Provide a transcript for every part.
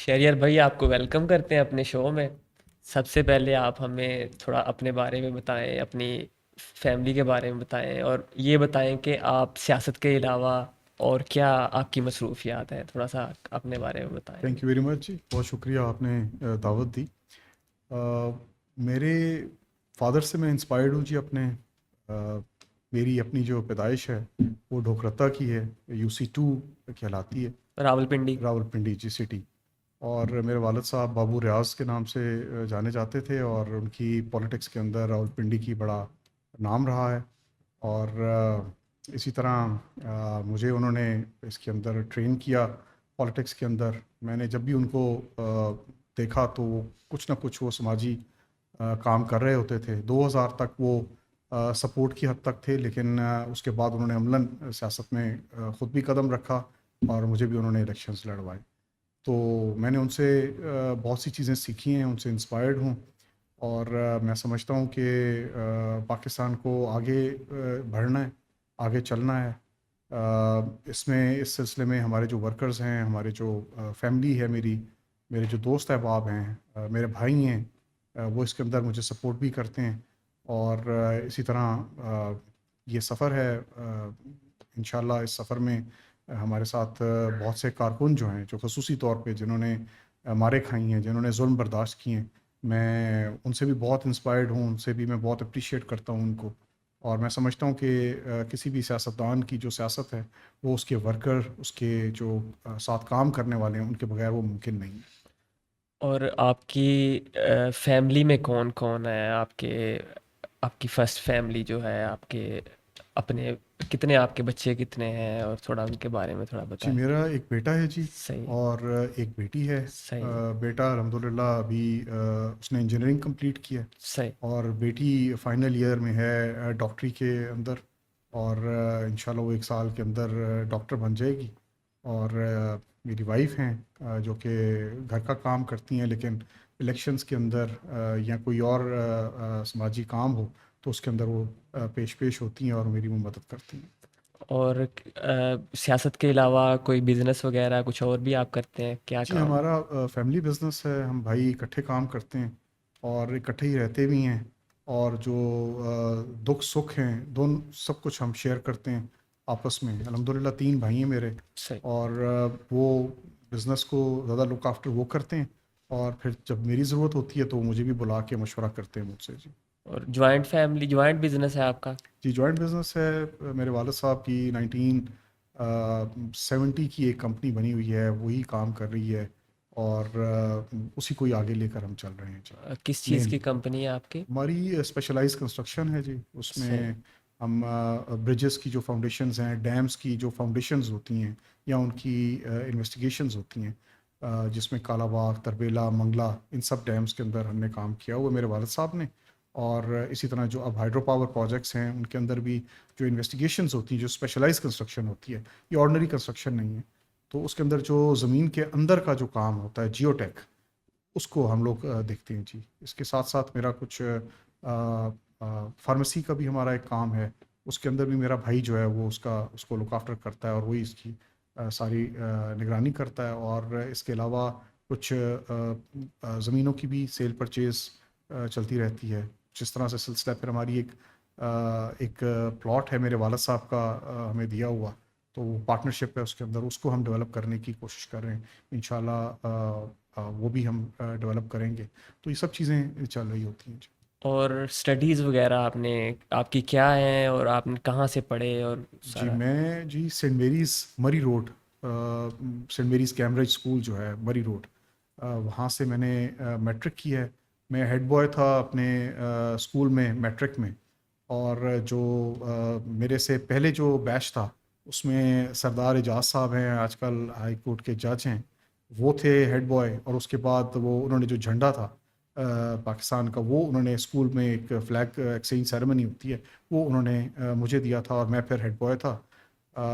شہریار بھائی، آپ کو ویلکم کرتے ہیں اپنے شو میں۔ سب سے پہلے آپ ہمیں تھوڑا اپنے بارے میں بتائیں، اپنی فیملی کے بارے میں بتائیں، اور یہ بتائیں کہ آپ سیاست کے علاوہ اور کیا آپ کی مصروفیات ہیں، تھوڑا سا اپنے بارے میں بتائیں تھینک ہمیں۔ یو ویری مچ جی، بہت شکریہ آپ نے دعوت دی۔ میرے فادر سے میں انسپائرڈ ہوں جی اپنے میری اپنی جو پیدائش ہے وہ ڈھوکرتا کی ہے، UC2 کہلاتی ہے، راول پنڈی۔ راول پنڈی جی سٹی۔ اور میرے والد صاحب بابو ریاض کے نام سے جانے جاتے تھے، اور ان کی پولیٹکس کے اندر راول پنڈی کی بڑا نام رہا ہے۔ اور اسی طرح مجھے انہوں نے اس کے اندر ٹرین کیا پالیٹکس کے اندر۔ میں نے جب بھی ان کو دیکھا تو وہ کچھ نہ کچھ وہ سماجی کام کر رہے ہوتے تھے۔ 2000 تک وہ سپورٹ کی حد تک تھے، لیکن اس کے بعد انہوں نے عملاً سیاست میں خود بھی قدم رکھا، اور مجھے بھی انہوں نے الیکشنز لڑوائے۔ تو میں نے ان سے بہت سی چیزیں سیکھی ہیں، ان سے انسپائرڈ ہوں، اور میں سمجھتا ہوں کہ پاکستان کو آگے بڑھنا ہے، آگے چلنا ہے۔ اس سلسلے میں ہمارے جو ورکرز ہیں، ہمارے جو فیملی ہے میری، میرے جو دوست احباب ہیں، میرے بھائی ہیں، وہ اس کے اندر مجھے سپورٹ بھی کرتے ہیں۔ اور اسی طرح یہ سفر ہے، انشاءاللہ اس سفر میں ہمارے ساتھ بہت سے کارکن جو ہیں، جو خصوصی طور پہ جنہوں نے مارے کھائی ہیں، جنہوں نے ظلم برداشت کیے ہیں، میں ان سے بھی بہت انسپائرڈ ہوں، ان سے بھی میں بہت اپریشیٹ کرتا ہوں ان کو۔ اور میں سمجھتا ہوں کہ کسی بھی سیاستدان کی جو سیاست ہے وہ اس کے ورکر، اس کے جو ساتھ کام کرنے والے ہیں، ان کے بغیر وہ ممکن نہیں ہے۔ اور آپ کی فیملی میں کون کون ہے؟ آپ کی فرسٹ فیملی جو ہے، آپ کے اپنے کتنے، آپ کے بچے کتنے ہیں، اور تھوڑا ان کے بارے میں تھوڑا جی، بتائیں۔ میرا ایک بیٹا ہے جی، صحیح، اور ایک بیٹی ہے۔ صحیح، بیٹا الحمدللہ ابھی اس نے انجینئرنگ کمپلیٹ کی ہے، صحیح۔ اور بیٹی فائنل ایئر میں ہے ڈاکٹری کے اندر، اور انشاءاللہ وہ 1 سال کے اندر ڈاکٹر بن جائے گی۔ اور میری وائف ہیں جو کہ گھر کا کام کرتی ہیں، لیکن الیکشنز کے اندر یا کوئی اور سماجی کام ہو تو اس کے اندر وہ پیش ہوتی ہیں اور میری وہ مدد کرتی ہیں۔ اور سیاست کے علاوہ کوئی بزنس وغیرہ کچھ اور بھی آپ کرتے ہیں؟ کیا جی، کام؟ ہمارا فیملی بزنس ہے، ہم بھائی اکٹھے کام کرتے ہیں اور اکٹھے ہی رہتے بھی ہیں، اور جو دکھ سکھ ہیں دونوں سب کچھ ہم شیئر کرتے ہیں آپس میں۔ الحمدللہ 3 بھائی ہیں میرے، صحیح۔ اور وہ بزنس کو زیادہ لک آفٹر وہ کرتے ہیں، اور پھر جب میری ضرورت ہوتی ہے تو وہ مجھے بھی بلا کے مشورہ کرتے ہیں مجھ سے جی۔ اور جوائنٹ فیملی، جوائنٹ بزنس ہے آپ کا؟ جی، جوائنٹ بزنس ہے۔ میرے والد صاحب کی 1970 کی ایک کمپنی بنی ہوئی ہے، وہی کام کر رہی ہے، اور اسی کو ہی آگے لے کر ہم چل رہے ہیں جی۔ کس چیز کی مینلی کمپنی ہے آپ کی؟ ہماری اسپیشلائز کنسٹرکشن ہے جی، اس صحیح۔ میں ہم برجز کی جو فاؤنڈیشنز ہیں، ڈیمز کی جو فاؤنڈیشنز ہوتی ہیں، یا ان کی انویسٹیگیشنز ہوتی ہیں، جس میں کالا باغ، تربیلا، منگلا، ان سب ڈیمز کے اندر ہم نے کام کیا ہوا میرے والد صاحب نے۔ اور اسی طرح جو اب ہائیڈرو پاور پروجیکٹس ہیں ان کے اندر بھی جو انویسٹیگیشنز ہوتی ہیں، جو اسپیشلائز کنسٹرکشن ہوتی ہے، یہ آرڈنری کنسٹرکشن نہیں ہے، تو اس کے اندر جو زمین کے اندر کا جو کام ہوتا ہے جیو ٹیک، اس کو ہم لوگ دیکھتے ہیں جی۔ اس کے ساتھ ساتھ میرا کچھ فارمیسی کا بھی ہمارا ایک کام ہے، اس کے اندر بھی میرا بھائی جو ہے وہ اس کو لک آفٹر کرتا ہے، اور وہی اس کی ساری نگرانی کرتا ہے۔ اور اس کے علاوہ کچھ زمینوں کی بھی سیل پرچیز چلتی رہتی ہے۔ جس طرح سے سلسلہ پھر ہماری ایک پلاٹ ہے میرے والد صاحب کا ہمیں دیا ہوا، تو وہ پارٹنرشپ ہے اس کے اندر، اس کو ہم ڈیولپ کرنے کی کوشش کر رہے ہیں انشاءاللہ، وہ بھی ہم ڈیولپ کریں گے۔ تو یہ سب چیزیں چل رہی ہوتی ہیں جی۔ اور اسٹڈیز وغیرہ آپ کی کیا ہیں، اور آپ نے کہاں سے پڑھے اور جی، سارا؟ میں جی Saint Mary's Murree road, Saint Mary's Cambridge school جو ہے مری روڈ، وہاں سے میں نے میٹرک کی ہے۔ میں ہیڈ بوائے تھا اپنے اسکول میں میٹرک میں، اور جو میرے سے پہلے جو بیچ تھا اس میں سردار اعجاز صاحب ہیں، آج کل ہائی کورٹ کے جج ہیں، وہ تھے ہیڈ بوائے۔ اور اس کے بعد انہوں نے جو جھنڈا تھا پاکستان کا، وہ انہوں نے اسکول میں ایک فلیگ ایکسچینج سیریمنی ہوتی ہے، وہ انہوں نے مجھے دیا تھا، اور میں پھر ہیڈ بوائے تھا۔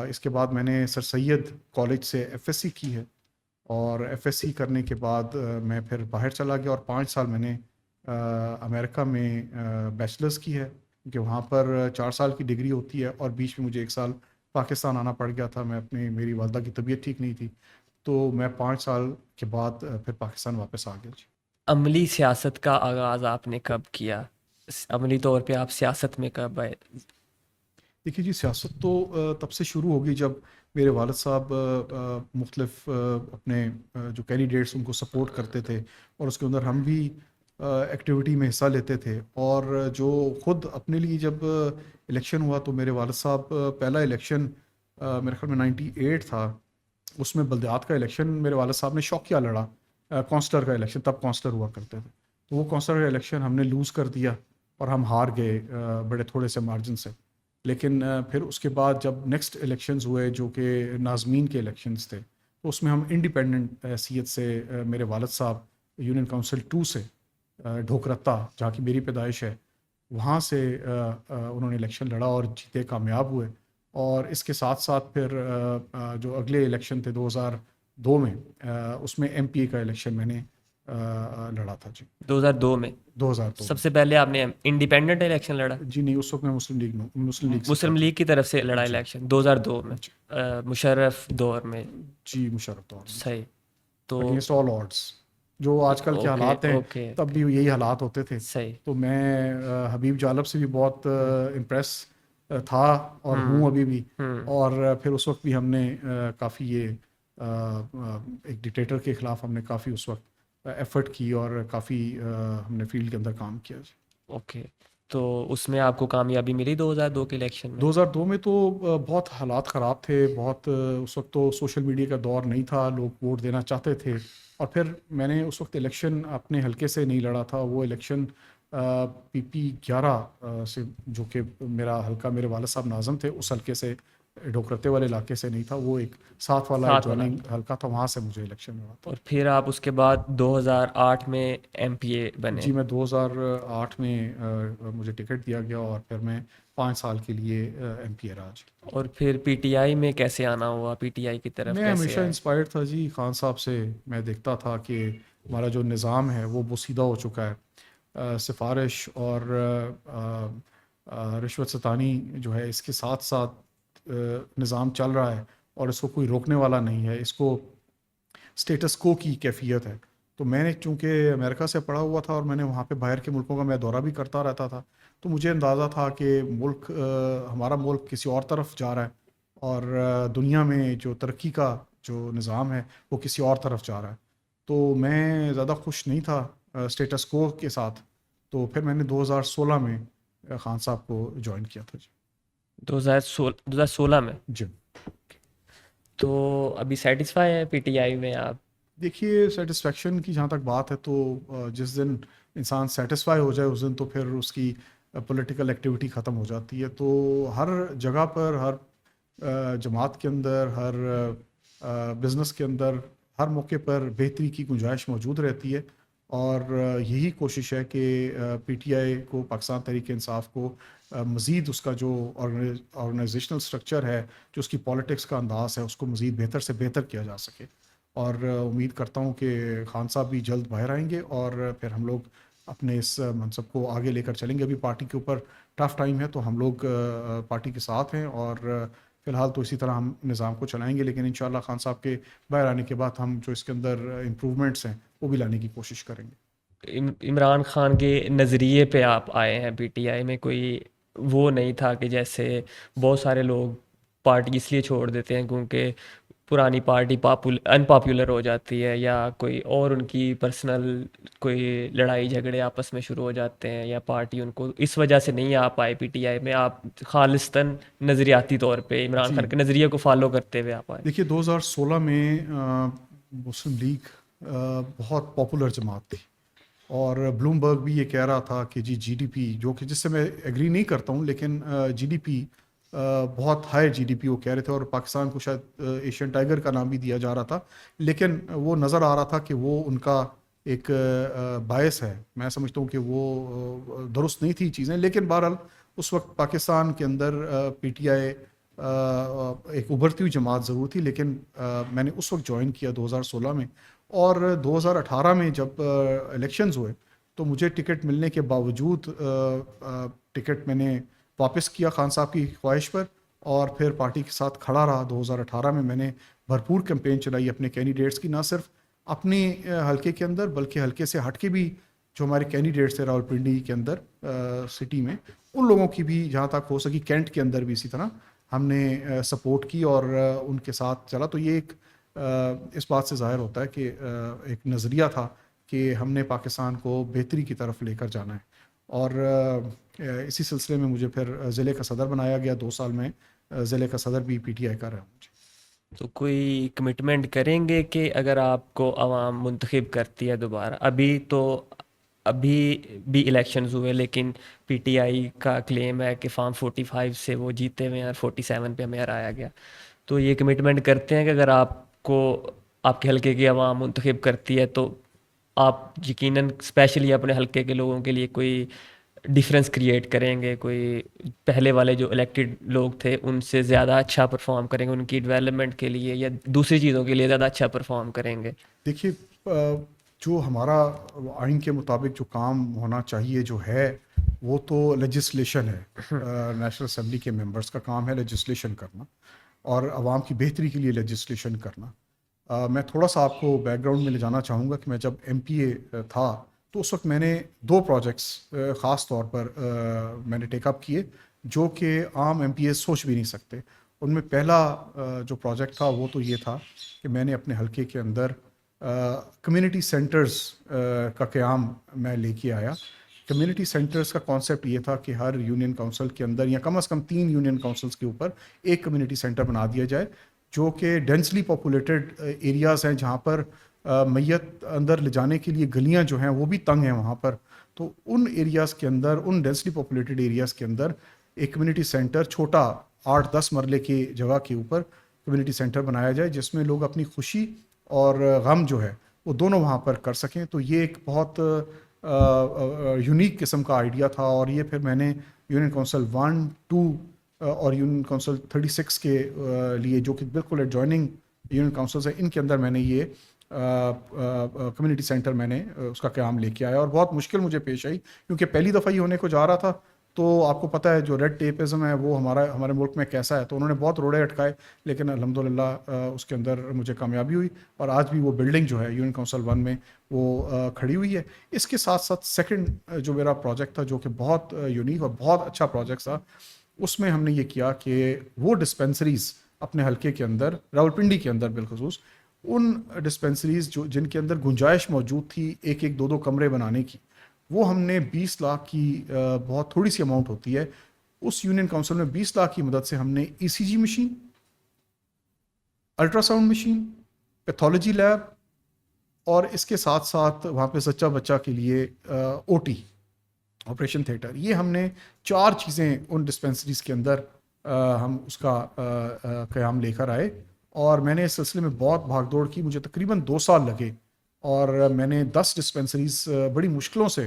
اس کے بعد میں نے سر سید کالج سے FSc کی ہے، اور FSc کرنے کے بعد میں پھر باہر چلا گیا، اور 5 سال میں نے امریکہ میں بیچلرز کی ہے، کیونکہ وہاں پر 4 سال کی ڈگری ہوتی ہے، اور بیچ میں مجھے 1 سال پاکستان آنا پڑ گیا تھا، میری والدہ کی طبیعت ٹھیک نہیں تھی، تو میں 5 سال کے بعد پھر پاکستان واپس آ گیا جی۔ عملی سیاست کا آغاز آپ نے کب کیا؟ عملی طور پہ آپ سیاست میں کب آئے؟ دیکھیے جی، سیاست تو تب سے شروع ہوگی جب میرے والد صاحب مختلف اپنے جو کینڈیڈیٹس ان کو سپورٹ کرتے تھے، اور اس کے اندر ہم بھی ایکٹیویٹی میں حصہ لیتے تھے، اور جو خود اپنے لیے جب الیکشن ہوا تو میرے والد صاحب پہلا الیکشن میرے خیال میں 98 تھا، اس میں بلدیات کا الیکشن میرے والد صاحب نے شوقیہ لڑا، کونسلر کا الیکشن، تب کونسلر ہوا کرتے تھے، تو وہ کونسلر کا الیکشن ہم نے لوز کر دیا اور ہم ہار گئے بڑے تھوڑے سے مارجن سے۔ لیکن پھر اس کے بعد جب نیکسٹ الیکشنز ہوئے جو کہ ناظمین کے الیکشنز تھے، تو اس میں ہم انڈیپینڈنٹ حیثیت سے میرے والد صاحب یونین کونسل 2 سے ڈھوکرتا، جہاں کی میری پیدائش ہے، وہاں سے انہوں نے الیکشن لڑا اور جیتے، کامیاب ہوئے۔ اور اس کے ساتھ ساتھ پھر جو اگلے الیکشن تھے 2002 میں، اس میں ایم پی اے کا الیکشن میں نے لڑا تھا جی، 2002 میں 2002 سب میں۔ سے پہلے آپ نے انڈیپینڈنٹ الیکشن لڑا؟ جی نہیں، اس وقت میں مسلم لیگ سے تھا مسلم جی۔ لیگ کی طرف سے لڑا جی الیکشن 2002 میں، جی مشرف دور میں؟ جی، مشرف دور میں صحیح۔ تو اگینسٹ آل آڈس، جو آج کل کے اوکے حالات ہیں اوکے تب بھی یہی حالات ہوتے تھے۔ صحیح۔ تو میں حبیب جالب سے بھی بہت امپریس تھا اور ہوں ابھی بھی، اور پھر اس وقت بھی ہم نے کافی یہ ایک ڈکٹیٹر کے خلاف ہم نے کافی اس وقت ایفرٹ کی اور کافی ہم نے فیلڈ کے اندر کام کیا جی۔ اوکے، تو اس میں آپ کو کامیابی ملی 2002 کے الیکشن میں؟ 2002 میں تو بہت حالات خراب تھے، بہت اس وقت تو سوشل میڈیا کا دور نہیں تھا، لوگ ووٹ دینا چاہتے تھے، اور پھر میں نے اس وقت الیکشن اپنے حلقے سے نہیں لڑا تھا، وہ الیکشن پی پی 11 سے، جو کہ میرا حلقہ میرے والد صاحب ناظم تھے، اس حلقے سے، ڈھوکرتے والے علاقے سے نہیں تھا، وہ ایک ساتھ والا ایڈجوائننگ حلقہ تھا، وہاں سے مجھے الیکشن ملا تھا۔ اور پھر آپ اس کے بعد 2008 میں ایم پی اے بنے؟ جی، میں 2008 میں مجھے ٹکٹ دیا گیا اور پھر میں 5 سال کے لیے ایم پی اے رہا جی۔ اور پھر پی ٹی آئی میں کیسے آنا ہوا؟ پی ٹی آئی کی طرف میں کیسے ہمیشہ آئے؟ انسپائرڈ تھا جی خان صاحب سے، میں دیکھتا تھا کہ ہمارا جو نظام ہے وہ بوسیدہ ہو چکا ہے، سفارش اور رشوت ستانی جو ہے اس کے ساتھ ساتھ نظام چل رہا ہے، اور اس کو کوئی روکنے والا نہیں ہے، اس کو اسٹیٹس کو کی کیفیت ہے۔ تو میں نے چونکہ امریکہ سے پڑھا ہوا تھا اور میں نے وہاں پہ باہر کے ملکوں کا میں دورہ بھی کرتا رہتا تھا، تو مجھے اندازہ تھا کہ ملک ہمارا ملک کسی اور طرف جا رہا ہے، اور دنیا میں جو ترقی کا جو نظام ہے وہ کسی اور طرف جا رہا ہے۔ تو میں زیادہ خوش نہیں تھا اسٹیٹس کو کے ساتھ، تو پھر میں نے 2016 میں خان صاحب کو جوائن کیا تھا جی۔ 2016 میں؟ جی تو ابھی سیٹسفائی ہیں پی ٹی آئی میں آپ؟ دیکھیے، سیٹسفیکشن کی جہاں تک بات ہے تو جس دن انسان سیٹسفائی ہو جائے اس دن تو پھر اس کی پولیٹیکل ایکٹیویٹی ختم ہو جاتی ہے۔ تو ہر جگہ پر، ہر جماعت کے اندر، ہر بزنس کے اندر، ہر موقع پر بہتری کی گنجائش موجود رہتی ہے، اور یہی کوشش ہے کہ پی ٹی آئی کو، پاکستان تحریک انصاف کو، مزید اس کا جو آرگنائزیشنل سٹرکچر ہے، جو اس کی پالیٹکس کا انداز ہے، اس کو مزید بہتر سے بہتر کیا جا سکے۔ اور امید کرتا ہوں کہ خان صاحب بھی جلد باہر آئیں گے اور پھر ہم لوگ اپنے اس منصب کو آگے لے کر چلیں گے۔ ابھی پارٹی کے اوپر ٹف ٹائم ہے تو ہم لوگ پارٹی کے ساتھ ہیں، اور فی الحال تو اسی طرح ہم نظام کو چلائیں گے، لیکن انشاءاللہ خان صاحب کے باہر آنے کے بعد ہم جو اس کے اندر امپرومنٹس ہیں وہ بھی لانے کی کوشش کریں گے۔ عمران خان کے نظریے پہ آپ آئے ہیں پی ٹی آئی میں؟ کوئی وہ نہیں تھا کہ جیسے بہت سارے لوگ پارٹی اس لیے چھوڑ دیتے ہیں کیونکہ پرانی پارٹی ان پاپولر ہو جاتی ہے، یا کوئی اور ان کی پرسنل کوئی لڑائی جھگڑے آپس میں شروع ہو جاتے ہیں، یا پارٹی ان کو اس وجہ سے نہیں آ پائے پی ٹی آئی میں؟ آپ خالصتاً نظریاتی طور پہ عمران جی خان کے نظریے کو فالو کرتے ہوئے آپ آئے؟ دیکھیے، 2016 میں مسلم لیگ بہت پاپولر جماعت تھی، اور بلومبرگ بھی یہ کہہ رہا تھا کہ جی ڈی پی، جو کہ جس سے میں ایگری نہیں کرتا ہوں، لیکن جی ڈی پی بہت ہائی جی ڈی پی وہ کہہ رہے تھے، اور پاکستان کو شاید ایشین ٹائگر کا نام بھی دیا جا رہا تھا، لیکن وہ نظر آ رہا تھا کہ وہ ان کا ایک باعث ہے۔ میں سمجھتا ہوں کہ وہ درست نہیں تھی چیزیں، لیکن بہرحال اس وقت پاکستان کے اندر پی ٹی آئی ایک ابھرتی ہوئی جماعت ضرور تھی، لیکن میں نے اس وقت جوائن کیا 2016 میں، اور 2018 میں جب الیکشنز ہوئے تو مجھے ٹکٹ ملنے کے باوجود ٹکٹ میں نے واپس کیا خان صاحب کی خواہش پر، اور پھر پارٹی کے ساتھ کھڑا رہا۔ 2018 میں میں نے بھرپور کیمپین چلائی اپنے کینڈیڈیٹس کی، نہ صرف اپنے حلقے کے اندر بلکہ حلقے سے ہٹ کے بھی جو ہمارے کینڈیڈیٹس تھے راولپنڈی کے اندر سٹی میں، ان لوگوں کی بھی جہاں تک ہو سکی، کینٹ کے اندر بھی اسی طرح ہم نے سپورٹ کی اور ان کے ساتھ چلا. تو یہ ایک اس بات سے ظاہر ہوتا ہے کہ ایک نظریہ تھا کہ ہم نے پاکستان کو بہتری کی طرف لے کر جانا ہے. اور اسی سلسلے میں مجھے پھر ضلع کا صدر بنایا گیا. 2 سال میں ضلع کا صدر بھی پی ٹی آئی کا رہا ہوں. تو کوئی کمٹمنٹ کریں گے کہ اگر آپ کو عوام منتخب کرتی ہے دوبارہ، ابھی بھی الیکشنز ہوئے لیکن پی ٹی آئی کا کلیم ہے کہ فارم 45 سے وہ جیتے ہوئے ہیں اور 47 پہ ہمیں ہرایا گیا، تو یہ کمٹمنٹ کرتے ہیں کہ اگر آپ کو آپ کے حلقے کی عوام منتخب کرتی ہے تو آپ یقیناً اسپیشلی اپنے حلقے کے لوگوں کے لیے کوئی ڈفرینس کریٹ کریں گے، کوئی پہلے والے جو الیکٹڈ لوگ تھے ان سے زیادہ اچھا پرفارم کریں گے ان کی ڈیولپمنٹ کے لیے، یا دوسری چیزوں کے لیے زیادہ اچھا پرفارم کریں گے؟ دیکھیے، جو ہمارا آئین کے مطابق جو کام ہونا چاہیے جو ہے وہ تو لیجسلیشن ہے. نیشنل اسمبلی کے ممبرس کا کام ہے لیجسلیشن کرنا اور عوام کی بہتری کے لیے لیجسلیشن کرنا. میں تھوڑا سا آپ کو بیک گراؤنڈ میں لے جانا چاہوں گا کہ میں جب ایم پی اے تھا تو اس وقت میں نے 2 پروجیکٹس خاص طور پر میں نے ٹیک اپ کیے جو کہ عام ایم پی اے سوچ بھی نہیں سکتے. ان میں پہلا جو پروجیکٹ تھا وہ تو یہ تھا کہ میں نے اپنے حلقے کے اندر کمیونٹی سینٹرز کا قیام میں لے کے آیا. کمیونٹی سینٹرز کا کانسیپٹ یہ تھا کہ ہر یونین کونسل کے اندر یا کم از کم 3 یونین کونسلز کے اوپر ایک کمیونٹی سینٹر بنا دیا جائے جو کہ ڈینسلی پاپولیٹڈ ایریاز ہیں جہاں پر میت اندر لے جانے کے لیے گلیاں جو ہیں وہ بھی تنگ ہیں وہاں پر. تو ان ایریاز کے اندر، ان ڈینسلی پاپولیٹڈ ایریاز کے اندر ایک کمیونٹی سینٹر چھوٹا 8-10 مرلے کی جگہ کے اوپر کمیونٹی سینٹر بنایا جائے جس میں لوگ اپنی خوشی اور غم جو ہے وہ دونوں وہاں پر کر سکیں. تو یہ ایک بہت یونیک قسم کا آئیڈیا تھا اور یہ پھر میں نے یونین کونسل 1, 2 اور یونین کونسل 36 کے لیے جو کہ بالکل ایڈجوائننگ یونین کونسلز ہیں ان کے اندر میں نے یہ کمیونٹی سینٹر میں نے اس کا قیام لے کے آیا. اور بہت مشکل مجھے پیش آئی کیونکہ پہلی دفعہ یہ ہونے کو جا رہا تھا. تو آپ کو پتہ ہے جو ریڈ ٹیپزم ہے وہ ہمارے ملک میں کیسا ہے. تو انہوں نے بہت روڑے اٹکائے لیکن الحمدللہ اس کے اندر مجھے کامیابی ہوئی اور آج بھی وہ بلڈنگ جو ہے یونین کونسل 1 میں وہ کھڑی ہوئی ہے. اس کے ساتھ ساتھ سیکنڈ جو میرا پروجیکٹ تھا جو کہ بہت یونیک اور بہت اچھا پروجیکٹ تھا، اس میں ہم نے یہ کیا کہ وہ ڈسپینسریز اپنے حلقے کے اندر راولپنڈی کے اندر بالخصوص ان ڈسپینسریز جن کے اندر گنجائش موجود تھی 1-2 کمرے بنانے کی، وہ ہم نے 20 لاکھ کی بہت تھوڑی سی اماؤنٹ ہوتی ہے اس یونین کونسل میں 20 لاکھ کی مدد سے ہم نے E C G machine, ultrasound machine, pathology lab اور اس کے ساتھ ساتھ وہاں پہ سچا بچہ کے لیے او ٹی آپریشن تھیٹر، یہ ہم نے 4 چیزیں ان ڈسپینسریز کے اندر ہم اس کا قیام لے کر آئے. اور میں نے اس سلسلے میں بہت بھاگ دوڑ کی، مجھے تقریباً 2 سال لگے اور میں نے 10 ڈسپینسریز بڑی مشکلوں سے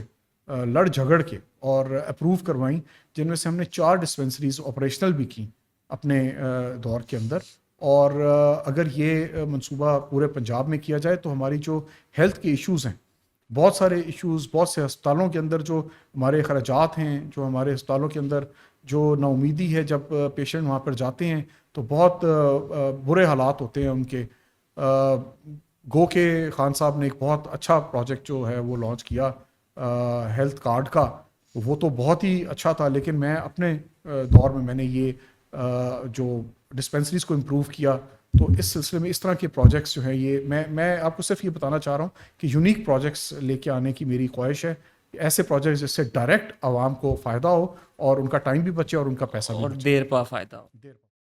لڑ جھگڑ کے اور اپروو کروائیں، جن میں سے ہم نے 4 ڈسپینسریز آپریشنل بھی کی اپنے دور کے اندر. اور اگر یہ منصوبہ پورے پنجاب میں کیا جائے تو ہماری جو ہیلتھ کے ایشوز ہیں، بہت سارے ایشوز، بہت سے ہسپتالوں کے اندر جو ہمارے اخراجات ہیں، جو ہمارے ہسپتالوں کے اندر جو نا امیدی ہے جب پیشنٹ وہاں پر جاتے ہیں تو بہت برے حالات ہوتے ہیں ان کے. گو کے خان صاحب نے ایک بہت اچھا پروجیکٹ جو ہے وہ لانچ کیا ہیلتھ کارڈ کا، وہ تو بہت ہی اچھا تھا. لیکن میں اپنے دور میں نے یہ جو ڈسپینسریز کو امپروو کیا. تو اس سلسلے میں اس طرح کے پروجیکٹس جو ہیں یہ میں آپ کو صرف یہ بتانا چاہ رہا ہوں کہ یونیک پروجیکٹس لے کے آنے کی میری خواہش ہے، ایسے پروجیکٹس جس سے ڈائریکٹ عوام کو فائدہ ہو اور ان کا ٹائم بھی بچے اور ان کا پیسہ بھی اور بچے دیر پا فائدہ ہو.